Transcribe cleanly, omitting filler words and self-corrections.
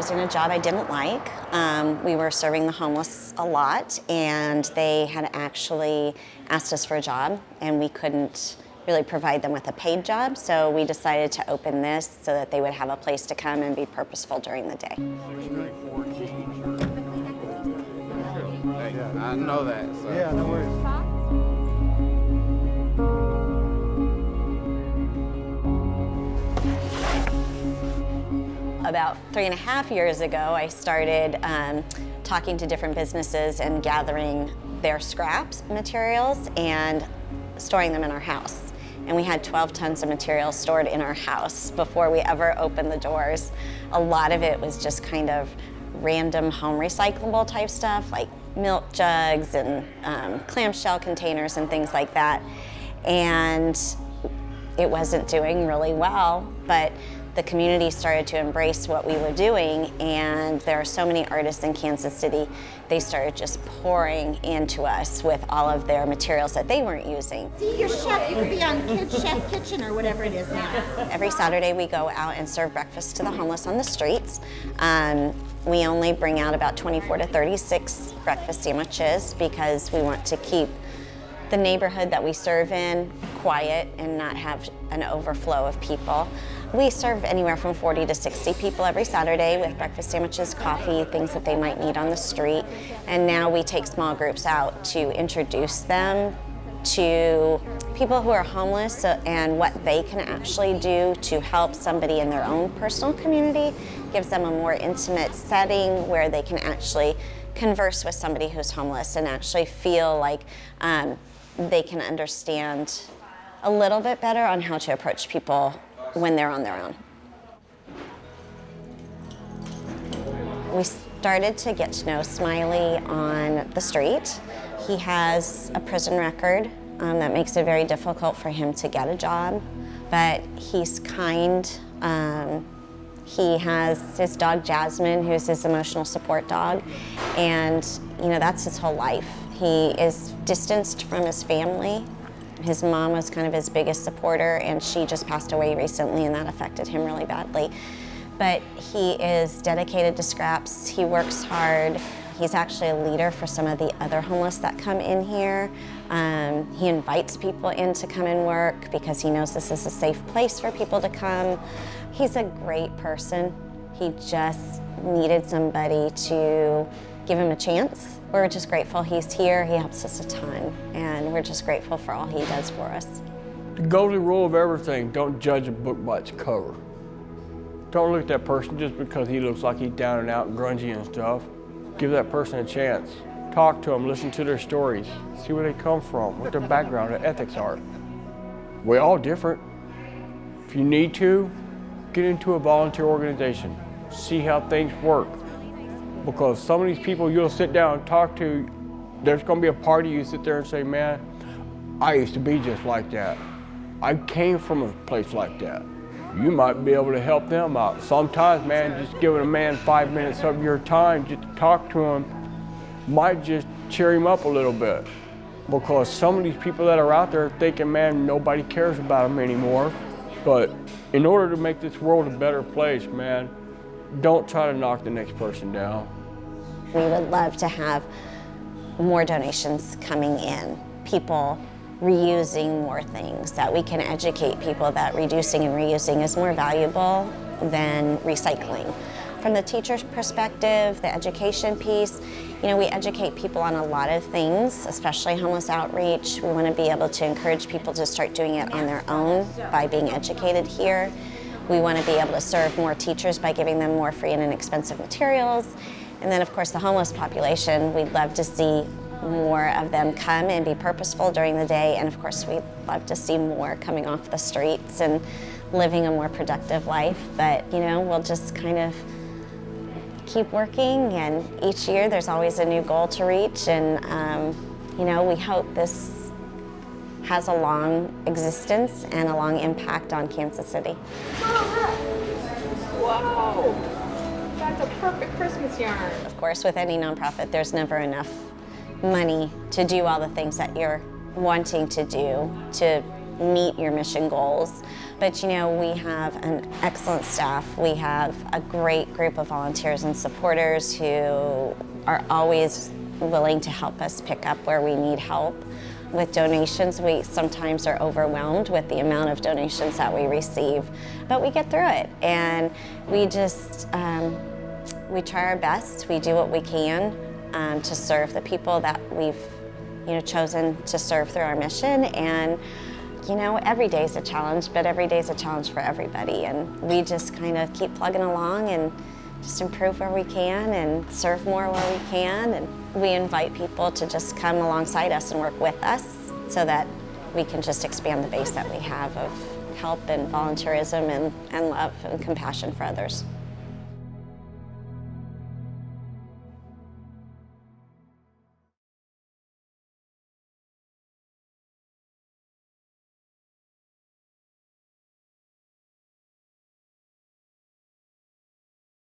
was in a job I didn't like. We were serving the homeless a lot, and they had actually asked us for a job, and we couldn't really provide them with a paid job, so we decided to open this so that they would have a place to come and be purposeful during the day. I know that. So. Yeah, no worries. About 3.5 years ago, I started talking to different businesses and gathering their scraps materials and storing them in our house. And we had 12 tons of material stored in our house before we ever opened the doors. A lot of it was just kind of random home recyclable type stuff, like milk jugs and clamshell containers and things like that. And it wasn't doing really well, but the community started to embrace what we were doing, and there are so many artists in Kansas City, they started just pouring into us with all of their materials that they weren't using. See, you're chef, you could be on Kids Chef Kitchen or whatever it is now. Every Saturday we go out and serve breakfast to the homeless on the streets. We only bring out about 24 to 36 breakfast sandwiches because we want to keep the neighborhood that we serve in quiet and not have an overflow of people. We serve anywhere from 40 to 60 people every Saturday with breakfast sandwiches, coffee, things that they might need on the street. And now we take small groups out to introduce them to people who are homeless and what they can actually do to help somebody in their own personal community. Gives them a more intimate setting where they can actually converse with somebody who's homeless and actually feel like they can understand a little bit better on how to approach people when they're on their own. We started to get to know Smiley on the street. He has a prison record that makes it very difficult for him to get a job, but he's kind. He has his dog Jasmine, who's his emotional support dog, and that's his whole life. He is distanced from his family. His mom was kind of his biggest supporter, and she just passed away recently, and that affected him really badly. But he is dedicated to scraps. He works hard. He's actually a leader for some of the other homeless that come in here. He invites people in to come and work because he knows this is a safe place for people to come. He's a great person. He just needed somebody to give him a chance. We're just grateful he's here. He helps us a ton, and we're just grateful for all he does for us. The golden rule of everything, don't judge a book by its cover. Don't look at that person just because he looks like he's down and out and grungy and stuff. Give that person a chance. Talk to them, listen to their stories, see where they come from, what their background and ethics are. We're all different. If you need to, get into a volunteer organization. See how things work. Because some of these people you'll sit down and talk to, there's gonna be a party you sit there and say, man, I used to be just like that. I came from a place like that. You might be able to help them out. Sometimes, man, just giving a man 5 minutes of your time just to talk to him might just cheer him up a little bit. Because some of these people that are out there thinking, man, nobody cares about them anymore. But in order to make this world a better place, man, don't try to knock the next person down. We would love to have more donations coming in, people reusing more things, that we can educate people that reducing and reusing is more valuable than recycling. From the teacher's perspective, the education piece, we educate people on a lot of things, especially homeless outreach. We want to be able to encourage people to start doing it on their own by being educated here. We want to be able to serve more teachers by giving them more free and inexpensive materials. And then, of course, the homeless population, we'd love to see more of them come and be purposeful during the day. And, of course, we'd love to see more coming off the streets and living a more productive life. But, we'll just kind of keep working. And each year there's always a new goal to reach. And, we hope this has a long existence and a long impact on Kansas City. Wow, that's a perfect Christmas yarn. Of course, with any nonprofit, there's never enough money to do all the things that you're wanting to do to, meet your mission goals. But you know, we have an excellent staff. We have a great group of volunteers and supporters who are always willing to help us pick up where we need help. With donations, we sometimes are overwhelmed with the amount of donations that we receive, but we get through it, and we just we try our best. We do what we can to serve the people that we've chosen to serve through our mission. And you know, every day is a challenge, but every day is a challenge for everybody, and we just kind of keep plugging along and just improve where we can and serve more where we can. And we invite people to just come alongside us and work with us so that we can just expand the base that we have of help and volunteerism and love and compassion for others.